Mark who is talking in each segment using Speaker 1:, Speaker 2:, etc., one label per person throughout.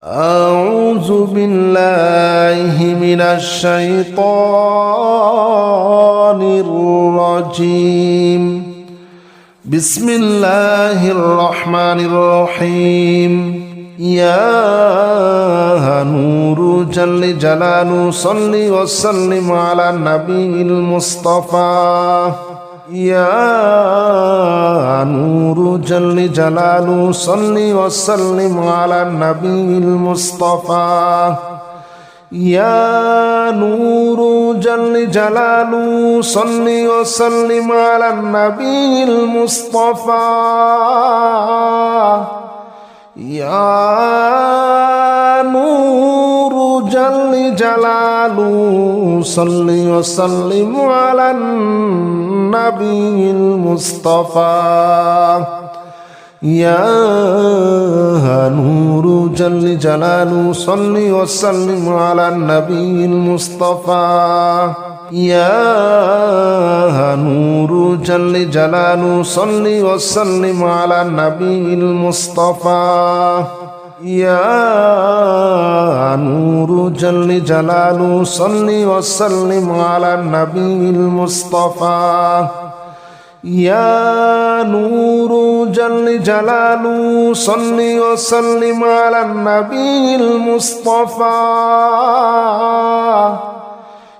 Speaker 1: أعوذ بالله من الشيطان الرجيم. بسم الله الرحمن الرحيم. يا نور جل جلاله صل وسلم على النبي المصطفى. يا نور جل جلاله صل وسلم على النبي المصطفى. يا نور جل جلاله صل وسلم على النبي المصطفى. يا نور جل جلاله صل وسلم على النبي المصطفى. يا نور جل جلاله صل وسلم على النبي المصطفى. يا نور جل جلاله صل وسلم على النبي المصطفى. يا نور جل جلاله صل وسلم على النبي المصطفى. يا نور جل جلاله صل وسلم على النبي المصطفى.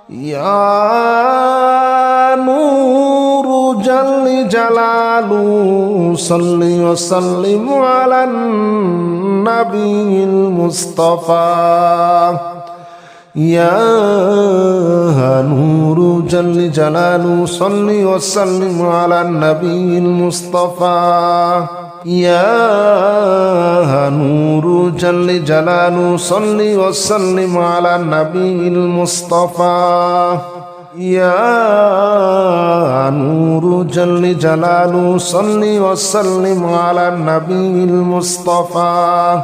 Speaker 1: يا نور جل جلاله صل وسلم على النبي المصطفى. يا نور جل جلاله صل وسلم على النبي المصطفى. يا نور جل جلاله صل وسلم على النبي المصطفى. يا نور جل جلاله صل وسلم على النبي المصطفى.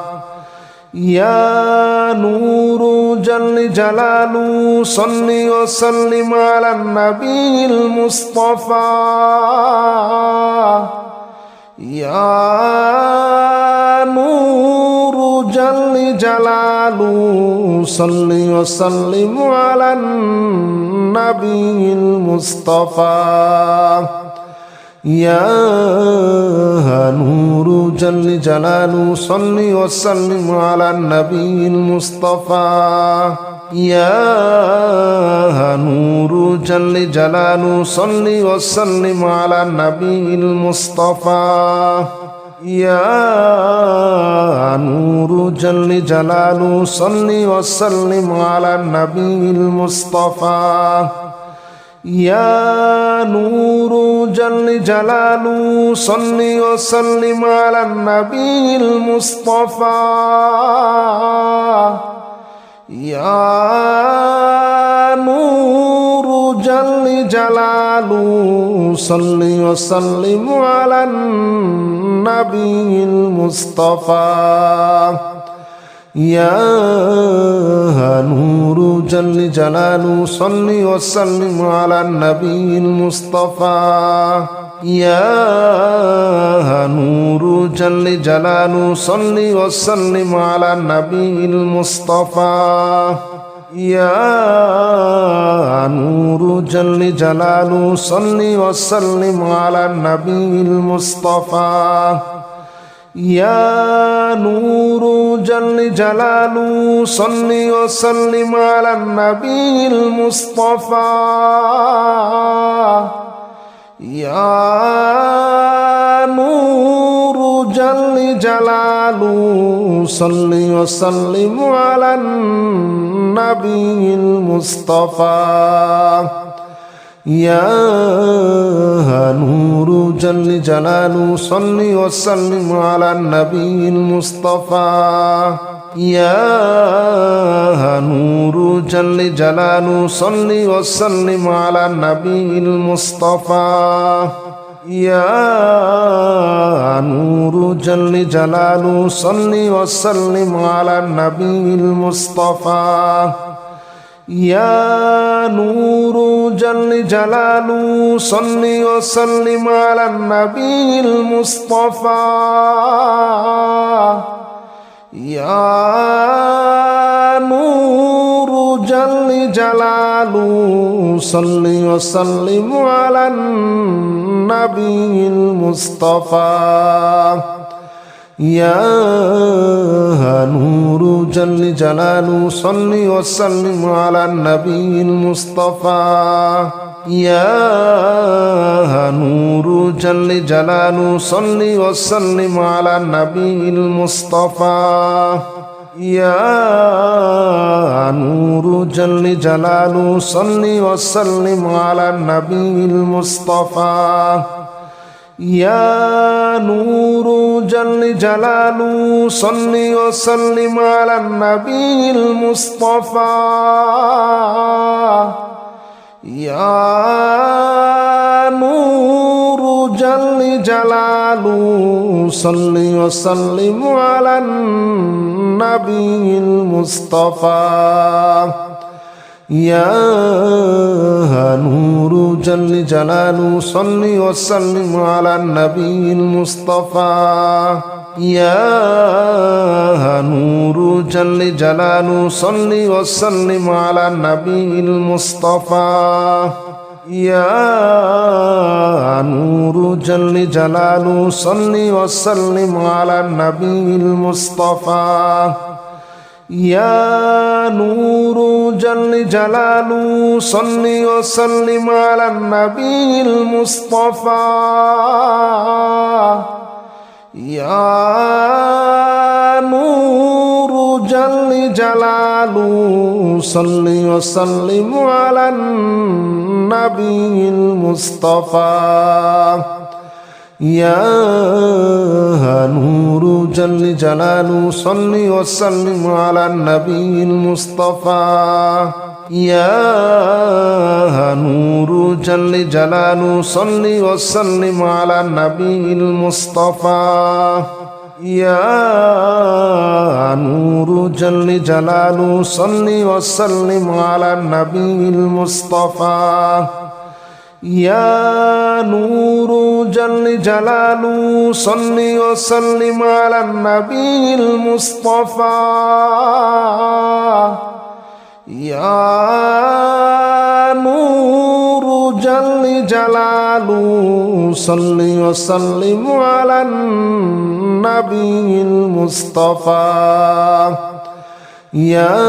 Speaker 1: يا نور جل جلاله صل وسلم على النبي المصطفى. يا نور جل جلاله صل وسلم على النبي المصطفى. يا نور جل جلاله صل وسلم على النبي المصطفى. يا نور جل جلاله صل وسلم على النبي المصطفى. يا نور جل جلاله صل وسلم على النبي المصطفى. يا نور جل جلاله صل وسلم على النبي المصطفى. يا نور جل جلاله صل وسلم على النبي المصطفى. يا نور جل جلاله صل وسلم على النبي المصطفى. يا نور جل جلاله صل وسلم على النبي المصطفى. يا نور جل جلاله صل وسلم على النبي المصطفى. يا نور جل جلاله صل وسلم على النبي المصطفى. يا نور جل جلاله صل وسلم على النبي المصطفى. يا نور جل جلاله صل وسلم على النبي المصطفى. يا نور جل جلاله صل وسلم على النبي المصطفى. يا نور جل جلاله صل وسلم على النبي المصطفى. يا نور جل جلاله صل وسلم على النبي المصطفى. يا نور جل جلاله صل وسلم على النبي المصطفى يا نور جل جلاله صل وسلم على النبي المصطفى يا نور جل جلاله صل وسلم على النبي المصطفى يا نور جل جلاله صل وسلم على النبي المصطفى يا نور جل جلاله صل وسلم على النبي المصطفى يا نور جل جلاله صل وسلم على النبي المصطفى يا نور جل جلاله صل وسلم على النبي المصطفى يا نور جل جلاله صل وسلم على النبي المصطفى يا نور جل جلاله صل وسلم على النبي المصطفى يا نور جل جلاله صل وسلم على النبي المصطفى يا نور جل جلاله صل وسلم على النبي المصطفى يا نور جل جلاله صل وسلم على النبي المصطفى يا نور جل جلاله صل وسلم على النبي المصطفى يا نور جل جلاله صل وسلم على النبي المصطفى يا نور جل جلاله صل وسلم على النبي المصطفى يا نور جل جلاله صل وسلم على النبي المصطفى يا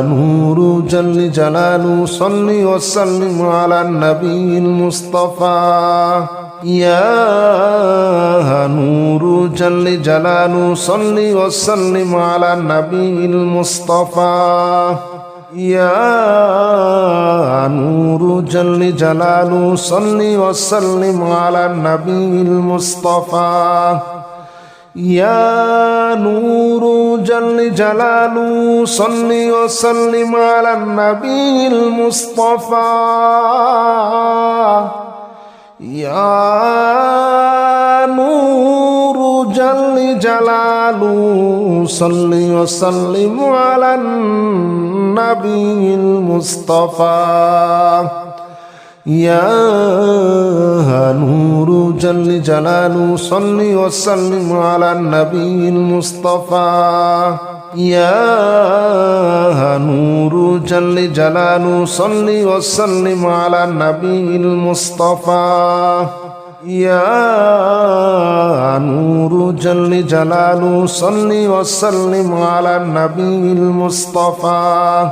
Speaker 1: نور جل جلاله صل وسلم على النبي المصطفى يا نور جل جلاله صل وسلم على النبي المصطفى يا نور جل جلاله صل وسلم على النبي المصطفى يا نور جل جلاله صل وسلم على النبي المصطفى يا نور جل جلاله صل وسلم على النبي المصطفى يا نور جل جلاله صل وسلم على النبي المصطفى يا نور جل جلاله صل وسلم على النبي المصطفى يا نور جل جلاله صل وسلم على النبي المصطفى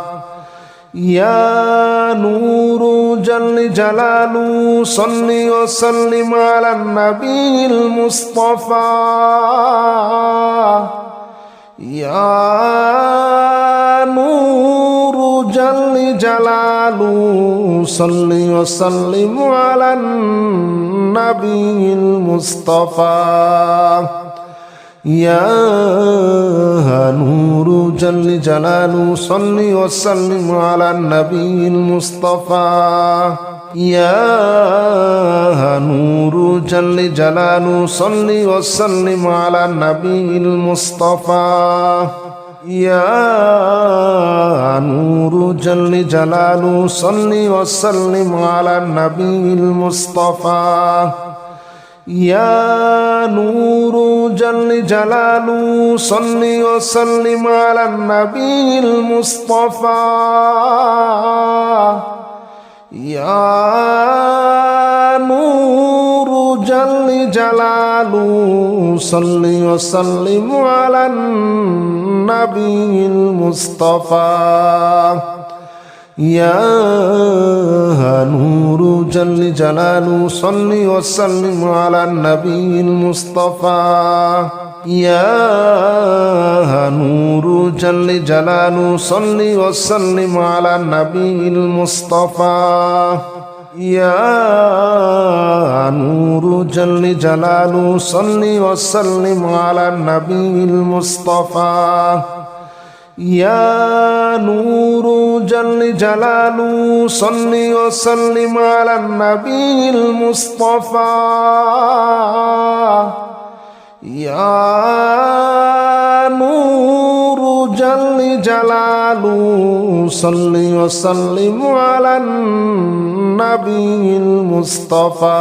Speaker 1: يا نور جل جلاله صل وسلم على النبي المصطفى يا نور جل جلاله صل وسلم على النبي المصطفى يا نور جل جلاله صل وسلم على النبي المصطفى يا نور جل جلاله صل وسلم على النبي المصطفى يا نور جل جلاله صل وسلم على النبي المصطفى يا نور جل جلاله صل وسلم على النبي المصطفى يا نور جل جلاله صل وسلم على النبي المصطفى يا نور جل جلاله صل وسلم على النبي المصطفى يا نور جل جلاله صل وسلم على النبي المصطفى يا نور جل جلاله صل وسلم على النبي المصطفى يا نور جل جلاله صل وسلم على النبي المصطفى يا نور جل جلاله صل وسلم على النبي المصطفى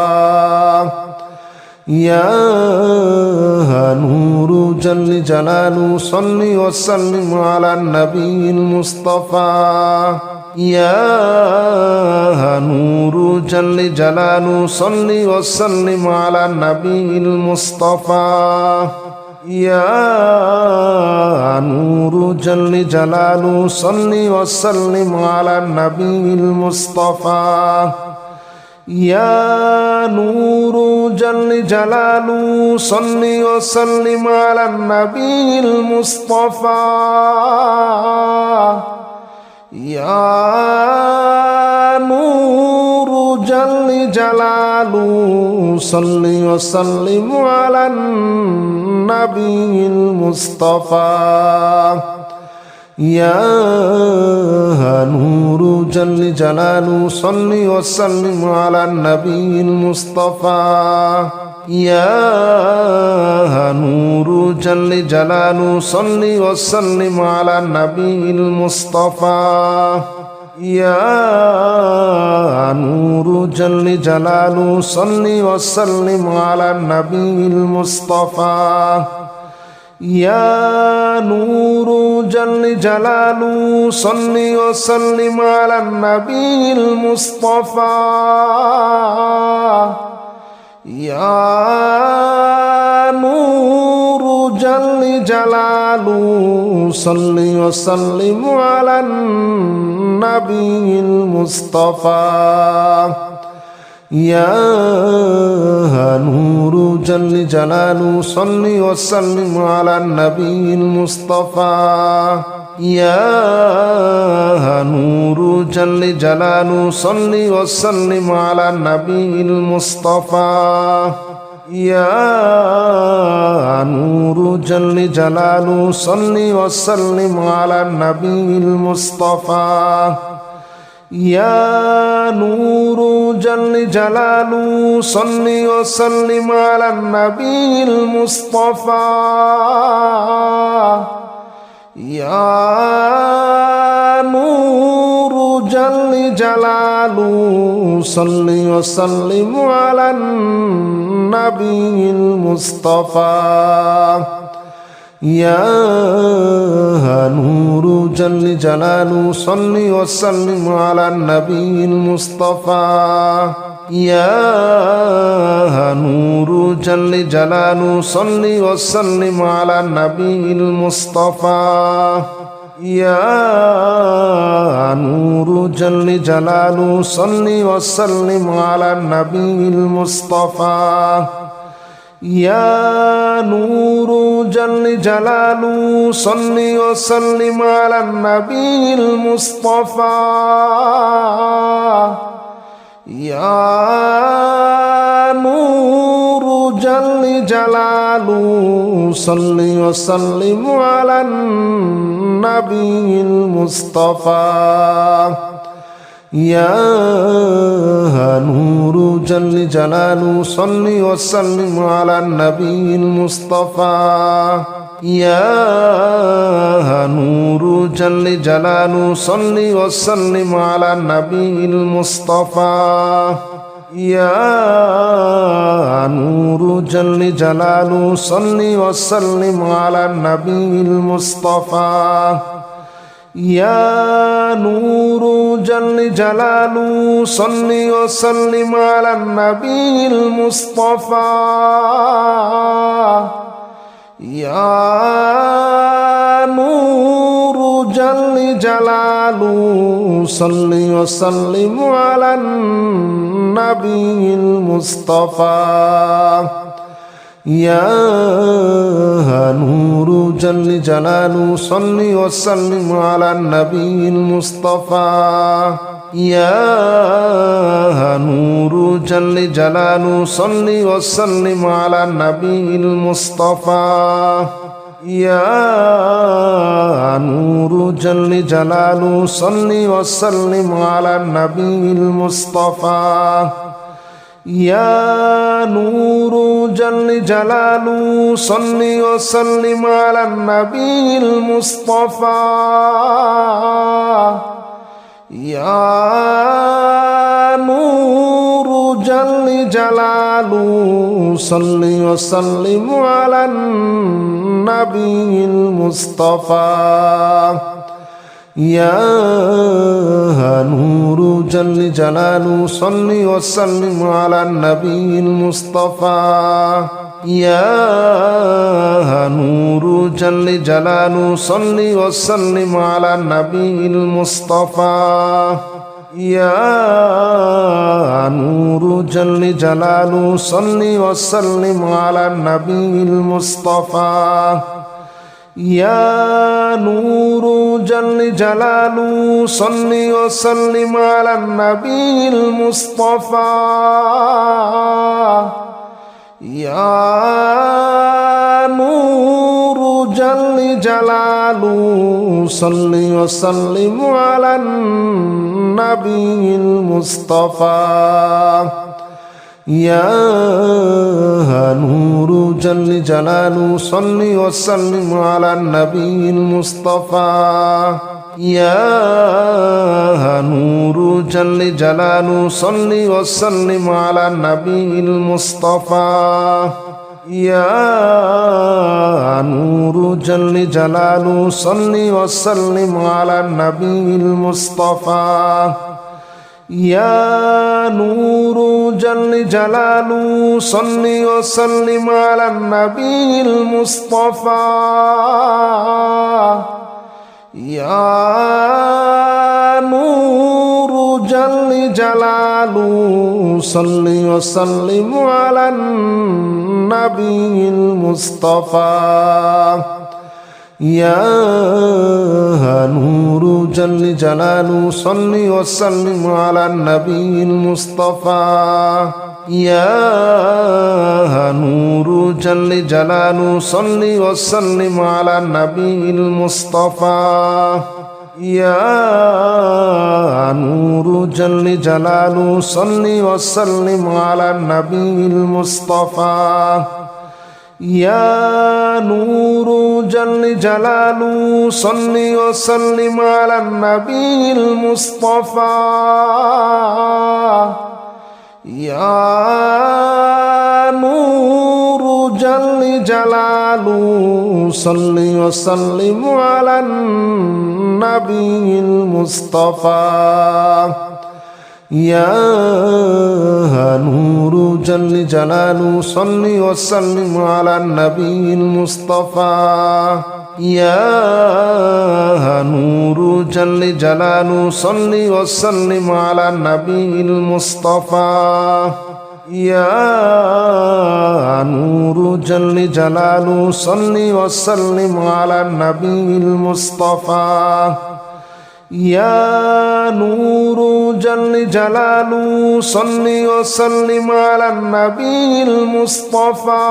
Speaker 1: يا نور جل جلاله صل وسلم على النبي المصطفى يا نور جل جلاله صل وسلم على النبي المصطفى يا نور جل جلاله صل وسلم على النبي المصطفى يا نور جل جلاله صل وسلم على النبي المصطفى يا نور جل جلاله صل وسلم على النبي المصطفى يا نور جل جلاله صل وسلم على النبي المصطفى يا نور جل جلاله صل وسلم على النبي المصطفى يا نور جل جلاله صل وسلم على النبي المصطفى يا نور جل جلاله صل وسلم على النبي المصطفى يا نور جل جلاله صل وسلم على النبي المصطفى يا نور جل جلاله صل وسلم على النبي المصطفى يا نور جل جلاله صل وسلم على النبي المصطفى يا نور جل جلاله صل وسلم على النبي المصطفى يا نور جل جلاله صل وسلم على النبي المصطفى يا نور جل جلاله صل وسلم على النبي المصطفى يا نور جل جلاله صل وسلم على النبي المصطفى يا نور جل جلاله صل وسلم على النبي المصطفى يا نور جل جلاله صل وسلم على النبي المصطفى يا نور جل جلاله صل وسلم على النبي المصطفى يا نور جل جلاله صل وسلم على النبي المصطفى يا نور جل جلاله صل وسلم على النبي المصطفى يا نور جل جلاله صل وسلم على النبي المصطفى يا نور جل جلاله صل وسلم على النبي المصطفى يا نور جل جلاله صل وسلم على النبي المصطفى يا نور جل جلاله صل وسلم على النبي المصطفى يا نور جل جلاله صل وسلم على النبي المصطفى يا نور جل جلاله صل وسلم على النبي المصطفى يا نور جل جلاله صل وسلم على النبي المصطفى يا نور جل جلاله صل وسلم على النبي المصطفى يا نور جل جلاله صل وسلم على النبي المصطفى يا نور جل جلاله صل وسلم على النبي المصطفى يا نور جل جلاله صل وسلم على النبي المصطفى يا نور جل جلاله صل وسلم على النبي المصطفى يا نور جل جلاله صل وسلم على النبي المصطفى يا نور جل جلاله صل وسلم على النبي المصطفى يا نور جل جلاله صل وسلم على النبي المصطفى يا نور جل جلاله صل وسلم على النبي المصطفى يا نور جل جلاله صل وسلم على النبي المصطفى يا نور جل جلاله صل وسلم على النبي المصطفى يا نور جل جلاله صل وسلم على النبي المصطفى يا نور جل جلاله صل وسلم على النبي المصطفى يا نور جل جلاله صل وسلم على النبي المصطفى يا نور جل جلاله صل وسلم على النبي المصطفى يا نور جل جلاله صل وسلم على النبي المصطفى يا نور جل جلاله صل وسلم على النبي المصطفى يا نور جل جلاله صل وسلم على النبي المصطفى يا نور جل جلاله صل وسلم على النبي المصطفى يا نور جل جلاله صل وسلم على النبي المصطفى يا نور جل جلاله صل وسلم على النبي المصطفى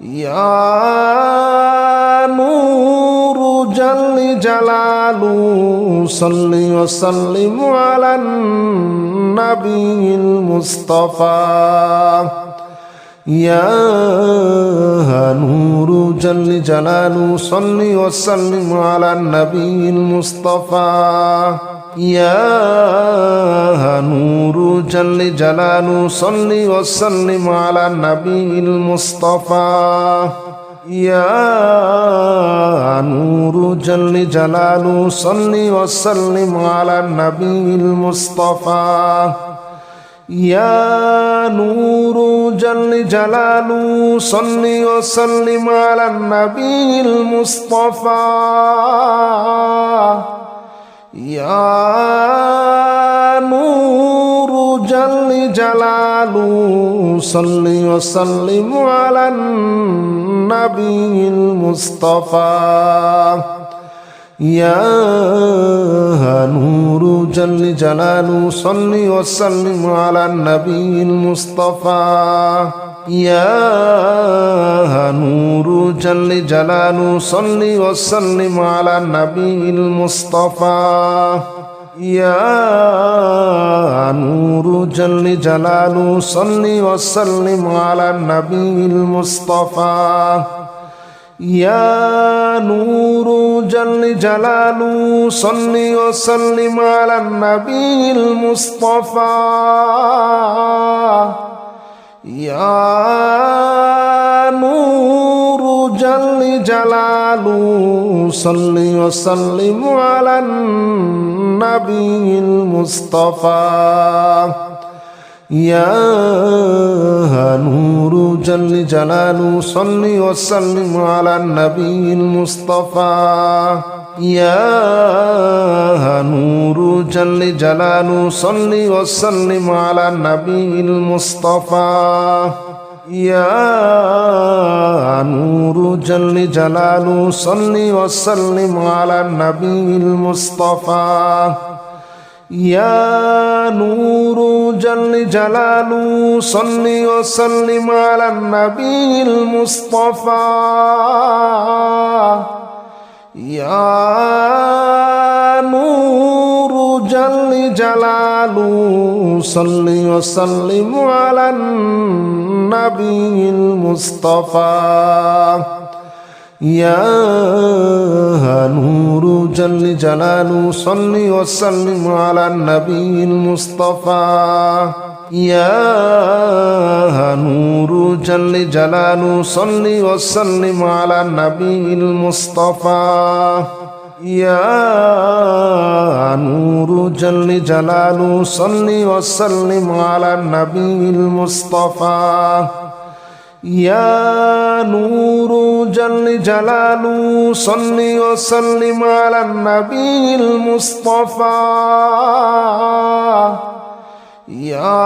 Speaker 1: يا نور جل جلاله صل وسلم على النبي المصطفى يا نور جل جلاله صل وسلم على النبي المصطفى يا نور جل جلاله صل وسلم على النبي المصطفى يا نور جل جلاله صل وسلم على النبي المصطفى يا نور جل جلاله صل وسلم على النبي المصطفى يا نور جل جلاله صل وسلم على النبي المصطفى يا نور جل جلاله صل وسلم على النبي المصطفى يا نور جل جلاله صل وسلم على النبي المصطفى يا نور جل جلاله صل وسلم على النبي المصطفى يا نور جل جلاله صل وسلم على النبي المصطفى يا نور جل جلاله صل وسلم على النبي المصطفى يا نور جل جلاله صل وسلم على النبي المصطفى يا نور جل جلاله صل وسلم على النبي المصطفى يا نور جل جلاله صل وسلم على النبي المصطفى يا نور جل جلاله صل وسلم على النبي المصطفى يا نور جل جلاله صل وسلم على النبي المصطفى يا نور جل جلاله صل وسلم على النبي المصطفى يا نور جل جلاله صل وسلم على النبي المصطفى يا نور جل جلاله صل وسلم على النبي المصطفى يا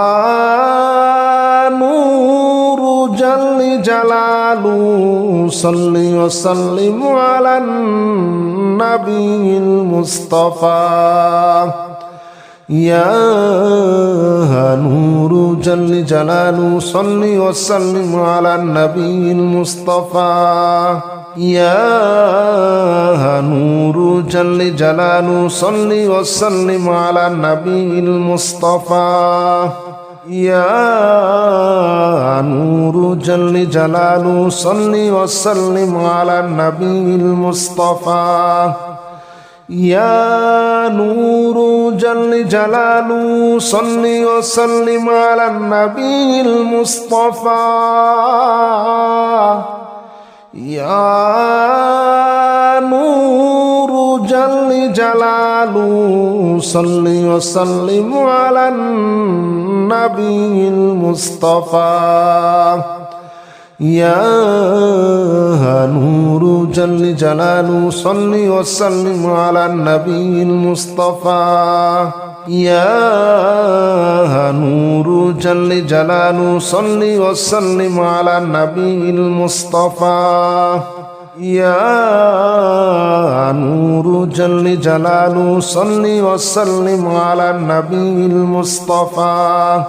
Speaker 1: نور جل جلاله صل وسلم على النبي المصطفى يا نور جل جلاله صل وسلم على النبي المصطفى يا نور جل جلاله صل وسلم على النبي المصطفى يا نور جل جلاله صل وسلم على النبي المصطفى يا نور جل جلاله صل وسلم على النبي المصطفى يا نور جل جلاله صل وسلم على النبي المصطفى يا نور جل جلاله صل وسلم على النبي المصطفى يا نور جل جلاله صل وسلم على النبي المصطفى يا نور جل جلاله صل وسلم على النبي المصطفى يا نور جل جلاله صل وسلم على النبي المصطفى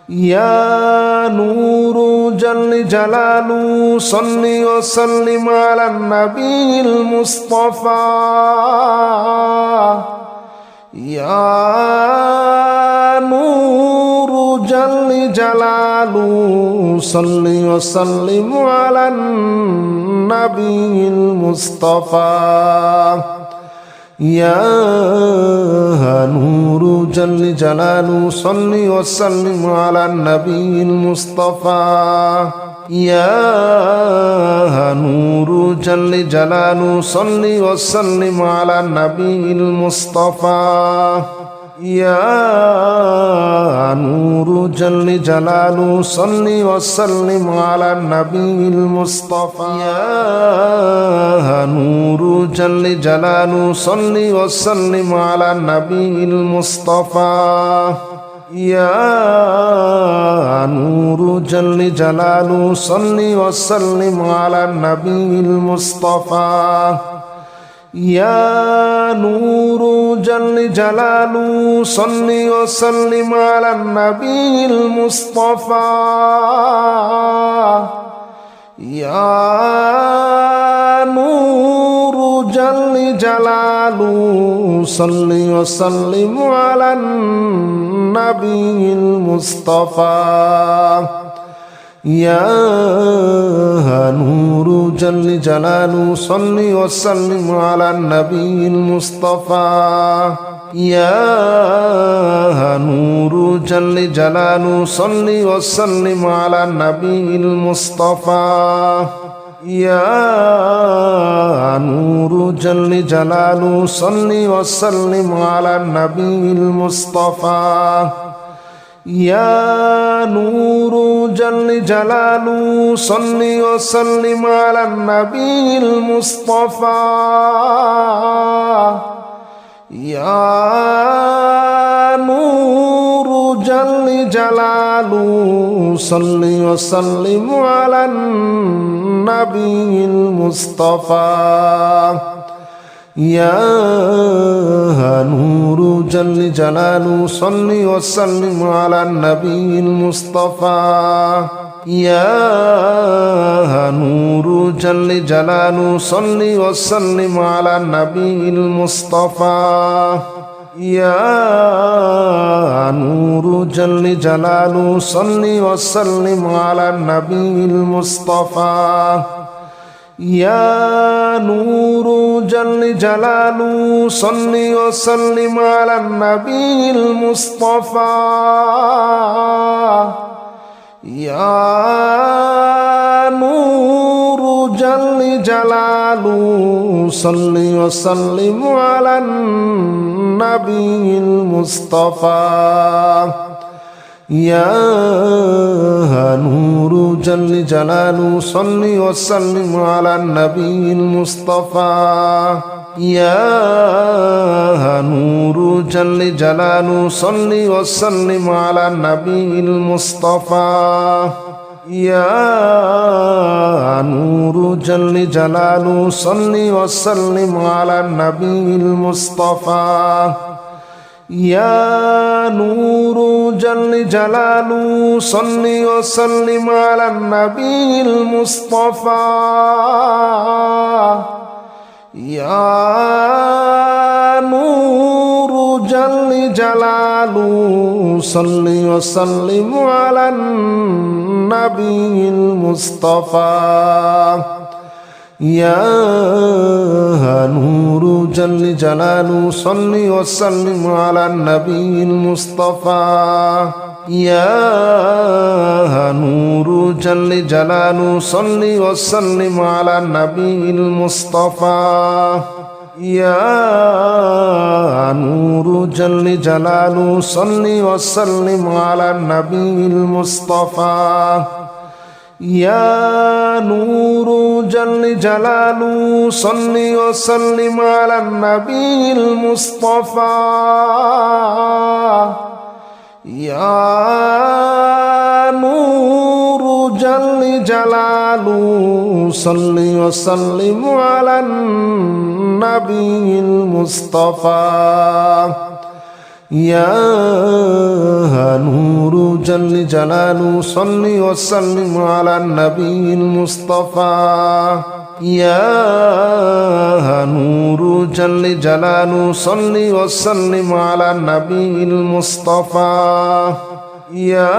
Speaker 1: يا نور جل جلاله صل وسلم على النبي المصطفى يا نور جل جلاله صل وسلم على النبي المصطفى يا نور جل جلاله صل وسلم على النبي المصطفى يا نور جل جلاله صل وسلم على النبي المصطفى يا نور جل جلاله صل وسلم على النبي المصطفى يا نور جل جلاله صل وسلم على النبي المصطفى يا نور جل جلاله صل وسلم على النبي المصطفى يا نور جل جلاله صل وسلم على النبي المصطفى يا نور جل جلاله صل وسلم على النبي المصطفى يا نور جل جلاله صل وسلم على النبي المصطفى يا نور جل جلاله صل وسلم على النبي المصطفى يا نور جل جلاله صل وسلم على النبي المصطفى يا نور جل جلاله صل وسلم على النبي المصطفى يا نور جل جلاله صل وسلم على النبي المصطفى يا نور جل جلاله صل وسلم على النبي المصطفى يا نور جل جلاله صل وسلم على النبي المصطفى يا نور جل جلاله صل وسلم على النبي المصطفى يا نور جل جلاله صل وسلم على النبي المصطفى يا نور جل جلاله صل وسلم على النبي المصطفى يا نور جل جلاله صل وسلم على النبي المصطفى يا نور جل جلاله صل وسلم على النبي المصطفى يا نور جل جلاله صل وسلم على النبي المصطفى يا نور جل جلاله صل وسلم على النبي المصطفى يا نور جل جلاله صل وسلم على النبي المصطفى يا نور جل جلاله صل وسلم على النبي المصطفى يا نور جل جلاله صل وسلم على النبي المصطفى يا نور جل جلاله صل وسلم على النبي المصطفى يا نور جل جلاله صل وسلم على النبي المصطفى يا نور جل جلاله صل وسلم على النبي المصطفى يا نور جل جلاله صل وسلم على النبي المصطفى يا نور جل جلاله صل وسلم على النبي المصطفى يا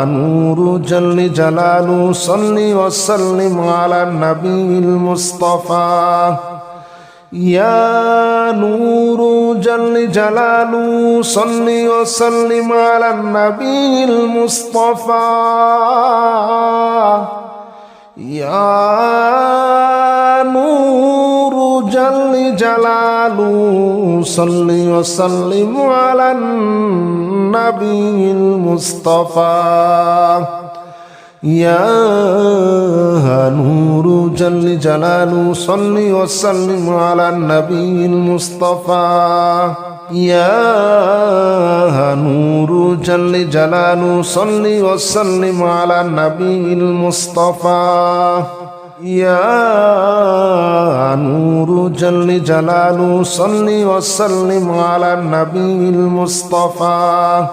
Speaker 1: نور جل جلاله صل وسلم على النبي المصطفى يا نور جل جلاله صل وسلم على النبي المصطفى يا نور جل جلاله صل وسلم على النبي المصطفى يا نور جل جلاله صل وسلم على النبي المصطفى يا نور جل جلاله صل وسلم على النبي المصطفى يا نور جل جلاله صل وسلم على النبي المصطفى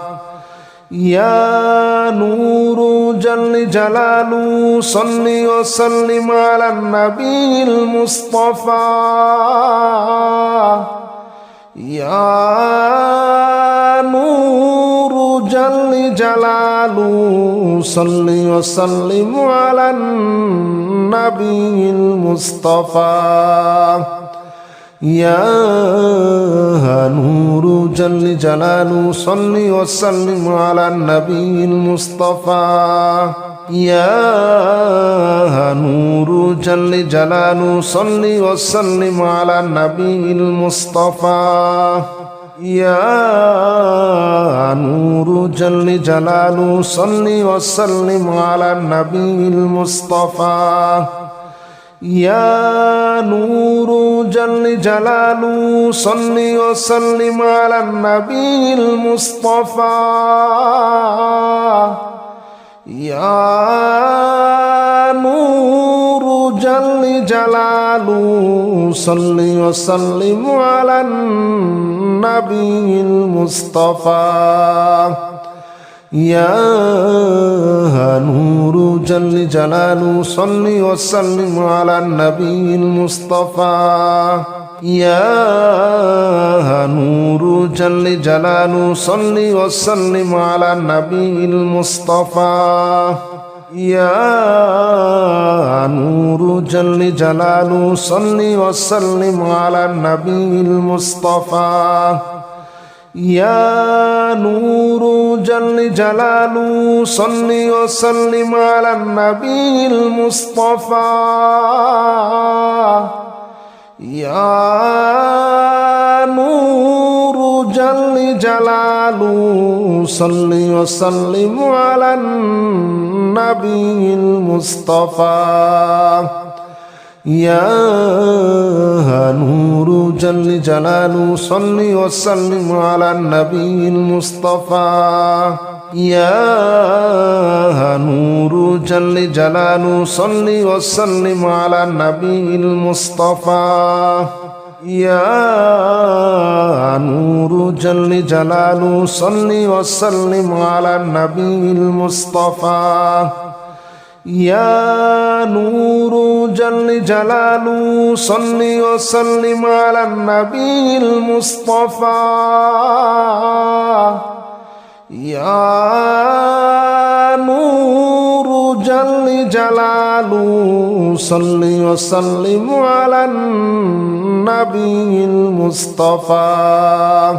Speaker 1: يا نور جل جلاله صل وسلم على النبي المصطفى يا نور جل جلاله صل وسلم على النبي المصطفى يا نور جل جلاله صل وسلم على النبي المصطفى يا نور جل جلاله صل وسلم على النبي المصطفى يا نور جل جلاله صل وسلم على النبي المصطفى يا نور جل جلاله صل وسلم على النبي المصطفى يا نور جل جلاله صل وسلم على النبي المصطفى يا نور جل جلاله صل وسلم على النبي المصطفى يا نور جل جلاله صل وسلم على النبي المصطفى يا نور جل جلاله صل وسلم على النبي المصطفى يا نور جل جلاله صل وسلم على النبي المصطفى يا نور جل جلاله صل وسلم على النبي المصطفى يا نور جل جلاله صل وسلم على النبي المصطفى يا نور جل جلاله صل وسلم على النبي المصطفى يا نور جل جلاله صل وسلم على النبي المصطفى يا نور جل جلاله صل وسلم على النبي المصطفى يا نور جل جلاله صل وسلم على النبي المصطفى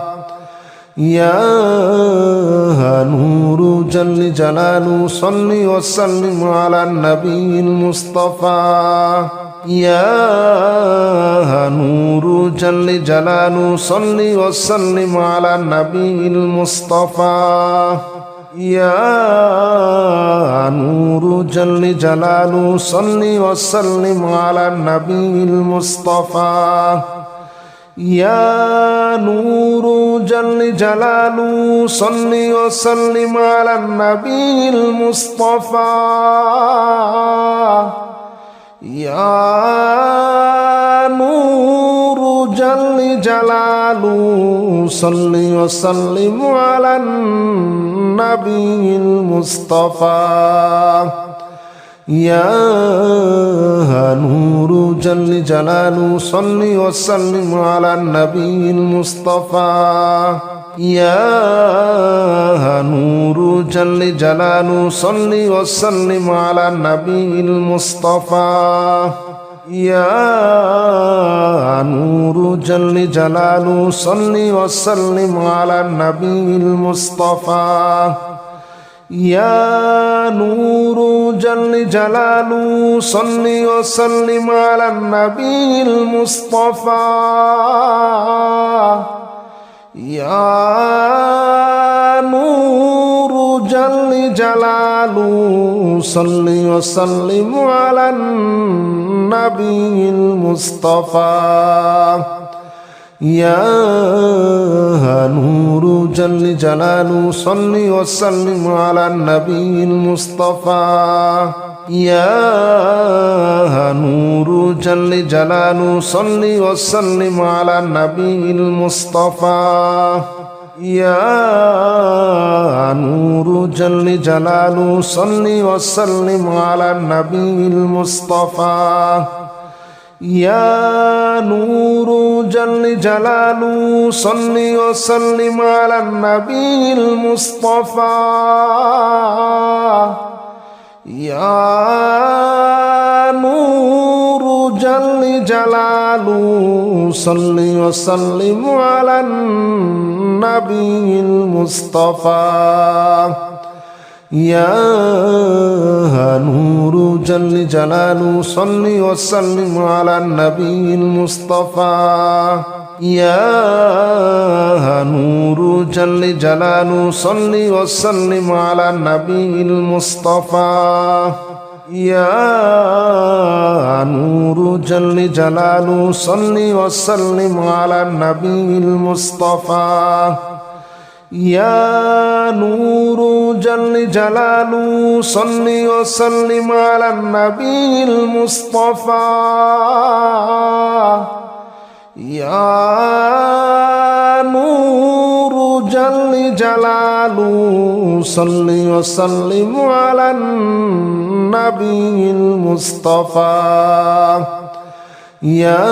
Speaker 1: يا نور جل جلاله صل وسلم على النبي المصطفى يا نور جل جلاله صل وسلم على النبي المصطفى يا نور جل جلاله صل وسلم على النبي المصطفى يا نور جل جلاله صل وسلم على النبي المصطفى يا نور جل جلاله صل وسلم على النبي المصطفى يا نور جل جلاله صل وسلم على النبي المصطفى يا نور جل جلاله صل وسلم على النبي المصطفى يا نور جل جلاله صل وسلم على النبي المصطفى يا نور جل جلاله صل وسلم على النبي المصطفى يا نور جل جلاله صل وسلم على النبي المصطفى يا نور جل جلاله صل وسلم على النبي المصطفى يا نور جل جلاله صل وسلم على النبي المصطفى يا نور جل جلاله صل وسلم على النبي المصطفى يا نور جل جلاله صل وسلم على النبي المصطفى يا نور جل جلاله صل وسلم على النبي المصطفى يا نور جل جلاله صل وسلم على النبي المصطفى يا نور جل جلاله صل وسلم على النبي المصطفى يا نور جل جلاله صل وسلم على النبي المصطفى يا نور جل جلاله صل وسلم على النبي المصطفى يا نور جل جلاله صل وسلم على النبي المصطفى يا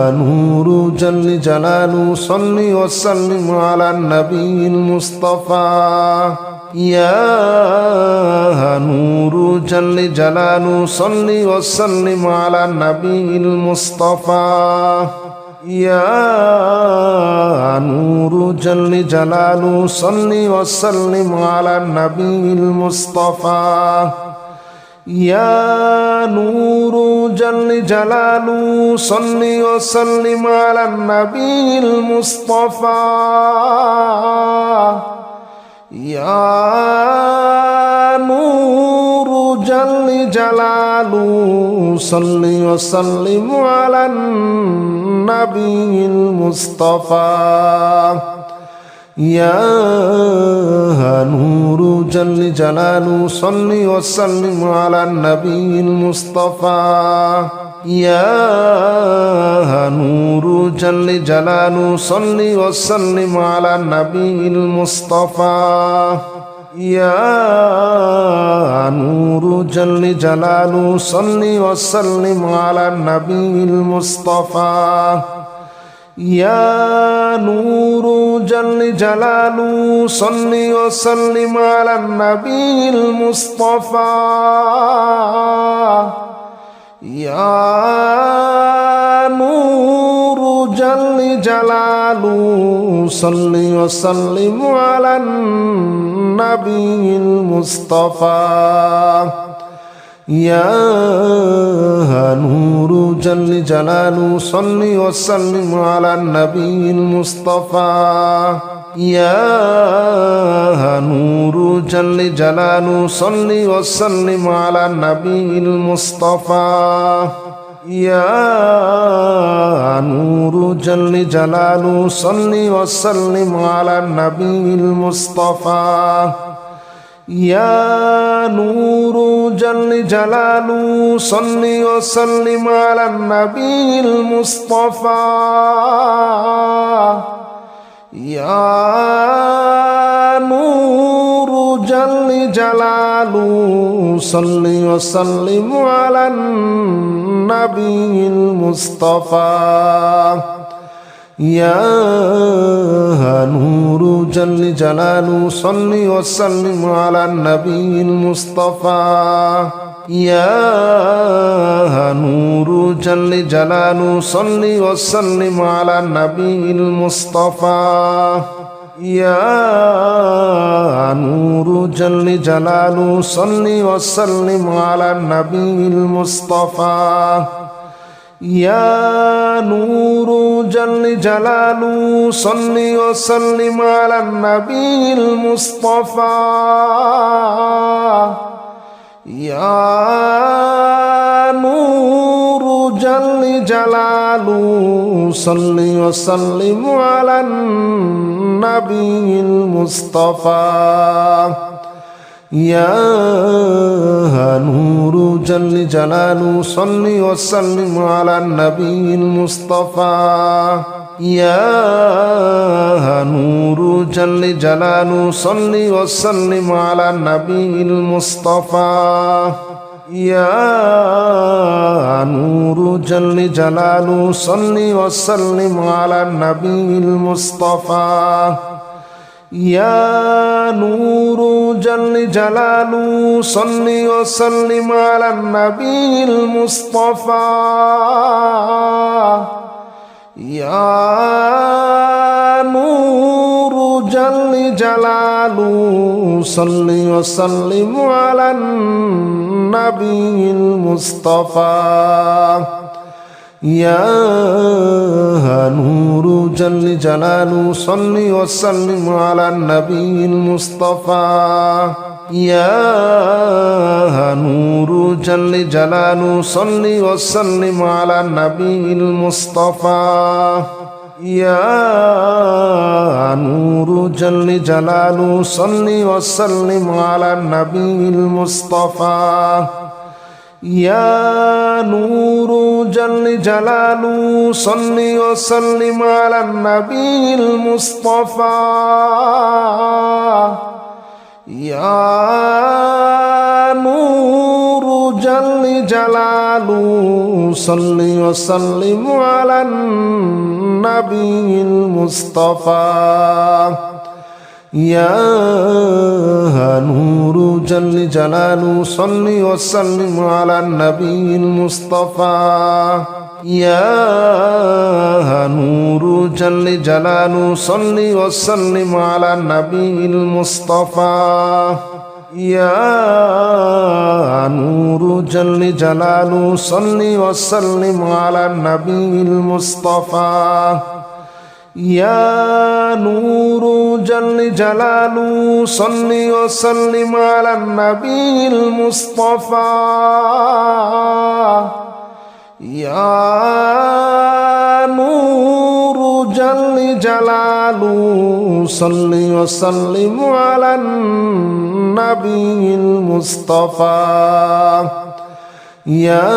Speaker 1: نور جل جلاله صل وسلم على النبي المصطفى يا نور جل جلاله صل وسلم على النبي المصطفى يا نور جل جلاله صل وسلم على النبي المصطفى يا نور جل جلاله صل وسلم على النبي المصطفى يا نور جل جلاله صل وسلم على النبي المصطفى يا نور جل جلاله صل وسلم على النبي المصطفى يا نور جل جلاله صل وسلم على النبي المصطفى يا نور جل جلاله صل وسلم على النبي المصطفى يا نور جل جلاله صل وسلم على النبي المصطفى يا نور جل جلاله صل وسلم على النبي المصطفى يا نور جل جلاله صل وسلم على النبي المصطفى يا نور جل جلاله صل وسلم على النبي المصطفى يا نور جل جلاله صل وسلم على النبي المصطفى يا نور جل جلاله صل وسلم على النبي المصطفى يا نور جل جلاله صل وسلم على النبي المصطفى يا نور جل جلاله صل وسلم على النبي المصطفى يا نور جل جلاله صل وسلم على النبي المصطفى يا نور جل جلاله صل وسلم على النبي المصطفى يا نور جل جلاله صل وسلم على النبي المصطفى يا نور جل جلاله صل وسلم على النبي المصطفى يا نور جل جلاله صل وسلم على النبي المصطفى يا نور جل جلاله صل وسلم على النبي المصطفى يا نور جل جلاله صل وسلم على النبي المصطفى يا نور جل جلاله صل وسلم على النبي المصطفى يا نور جل جلاله صل وسلم على النبي المصطفى يا نور جل جلاله صل وسلم على النبي المصطفى يا نور جل جلاله صل وسلم على النبي المصطفى يا نور جل جلاله صل وسلم على النبي المصطفى يا نور جل جلاله صل وسلم على النبي المصطفى يا نور جل جلاله صل وسلم على النبي المصطفى يا نور جل جلاله صل وسلم على النبي المصطفى يا نور جل جلاله صل وسلم على النبي المصطفى يا نور جل جلاله صل وسلم على النبي المصطفى يا نور جل جلاله صل وسلم على النبي المصطفى يا نور جل جلاله صل وسلم على النبي المصطفى يا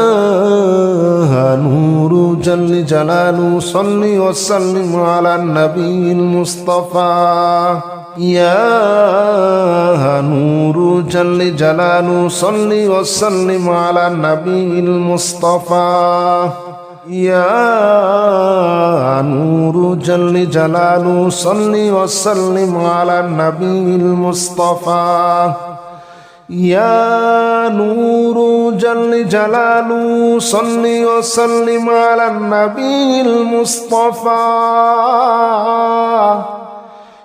Speaker 1: نور جل جلاله صل وسلم على النبي المصطفى يا نور جل جلاله صل وسلم على النبي المصطفى يا نور جل جلاله صل وسلم على النبي المصطفى يا نور جل جلاله صل وسلم على النبي المصطفى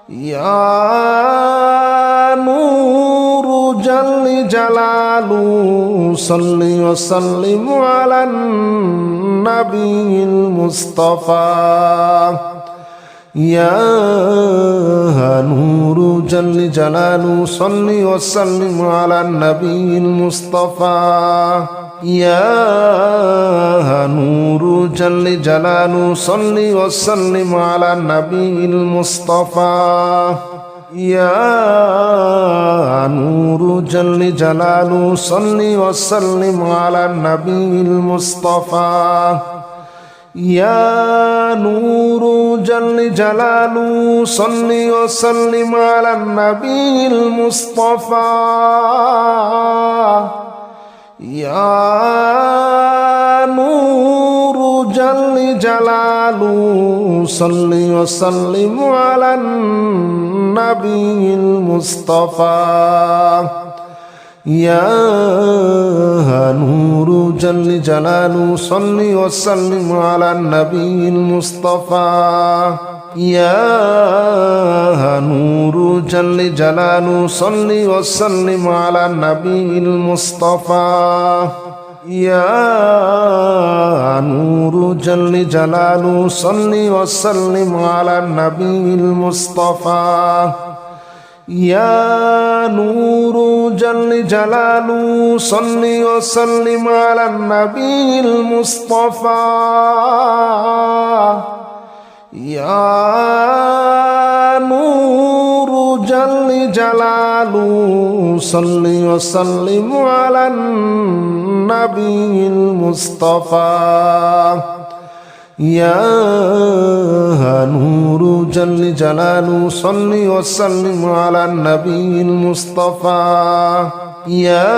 Speaker 1: يا نور جل جلاله صل وسلم على النبي المصطفى يا نور جل جلاله صل وسلم على النبي المصطفى يا نور جل جلاله صل وسلم على النبي المصطفى يا نور جل جلاله صل وسلم على النبي المصطفى يا نور جل جلاله صل وسلم على النبي المصطفى يا نور جل جلاله صل وسلم على النبي المصطفى يا نور جل جلاله صل وسلم على النبي المصطفى يا نور جل جلاله صل وسلم على النبي المصطفى يا نور جل جلاله صل وسلم على النبي المصطفى يا نور جل جلاله صل وسلم على النبي المصطفى يا نور جل جلاله صل وسلم على النبي المصطفى يا نور جل جلاله صل وسلم على النبي المصطفى يا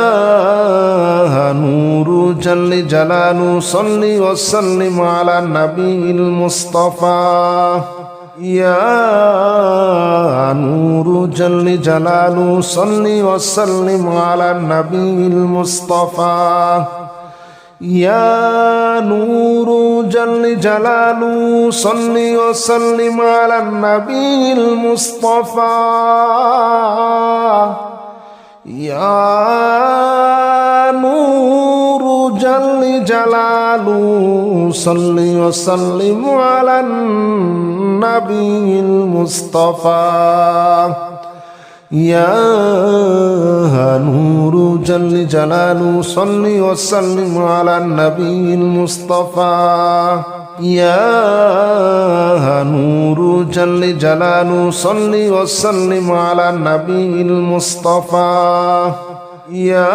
Speaker 1: نور جل جلاله صل وسلم على النبي المصطفى يا نور جل جلاله صل وسلم على النبي المصطفى يا نور جل جلاله صل وسلم على النبي المصطفى يا نور جل جلاله صل وسلم على النبي المصطفى يا نور جل جلاله صل وسلم على النبي المصطفى يا نور جل جلاله صل وسلم على النبي المصطفى يا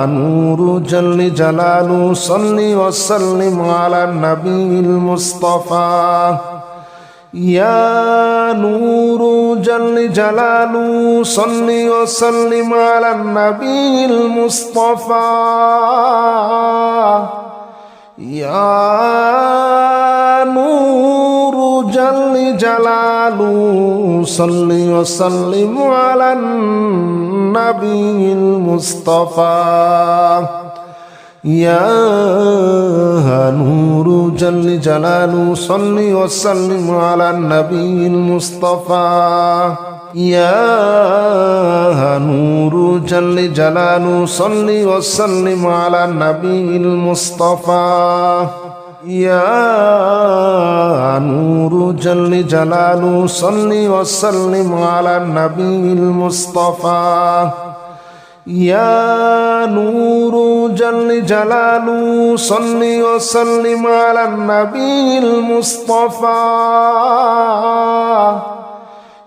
Speaker 1: نور جل جلاله صل وسلم على النبي المصطفى يا نور جل جلاله صل وسلم على النبي المصطفى يا نور جل جلاله صل وسلم على النبي المصطفى يا نور جل جلاله صل وسلم على النبي المصطفى يا نور جل جلاله صل وسلم على النبي المصطفى يا نور جل جلاله صل وسلم على النبي المصطفى يا نور جل جلاله صل وسلم على النبي المصطفى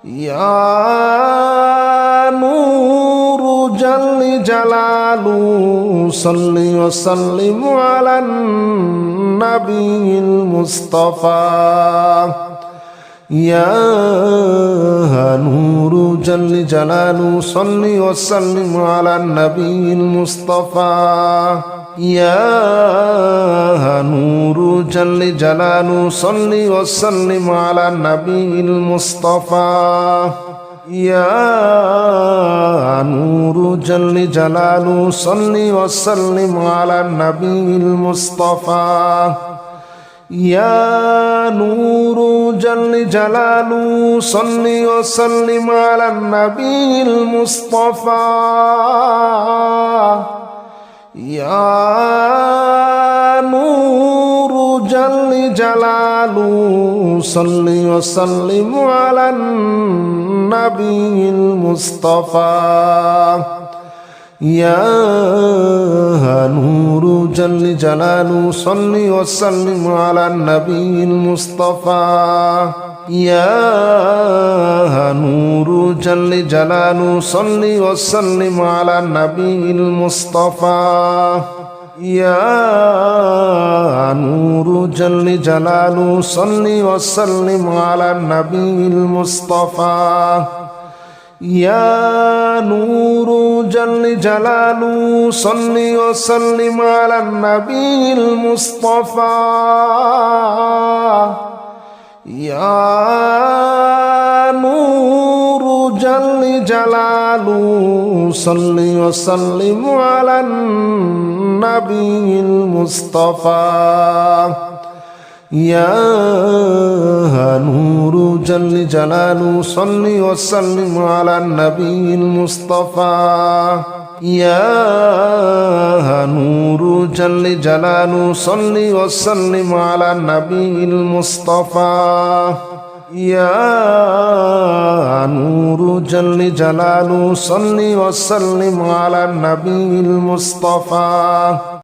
Speaker 1: يا نور جل جلاله صل وسلم على النبي المصطفى يا نور جل جلاله صل وسلم على النبي المصطفى يا نور جل جلاله صل وسلم على النبي المصطفى يا نور جل جلاله صل وسلم على النبي المصطفى يا نور جل جلاله صل وسلم على النبي المصطفى يا نور جل جلاله صل وسلم على النبي المصطفى يا نور جل جلاله صل وسلم على النبي المصطفى يا نور جل جلاله صل وسلم على النبي المصطفى يا نور جل جلاله صل وسلم على النبي المصطفى يا نور جل جلاله صل وسلم على النبي المصطفى يا نور جل جلاله صل وسلم على النبي المصطفى يا نور جل جلاله صل وسلم على النبي المصطفى يا نور جل جلاله صل وسلم على النبي المصطفى يا نور جل جلاله صل وسلم على النبي المصطفى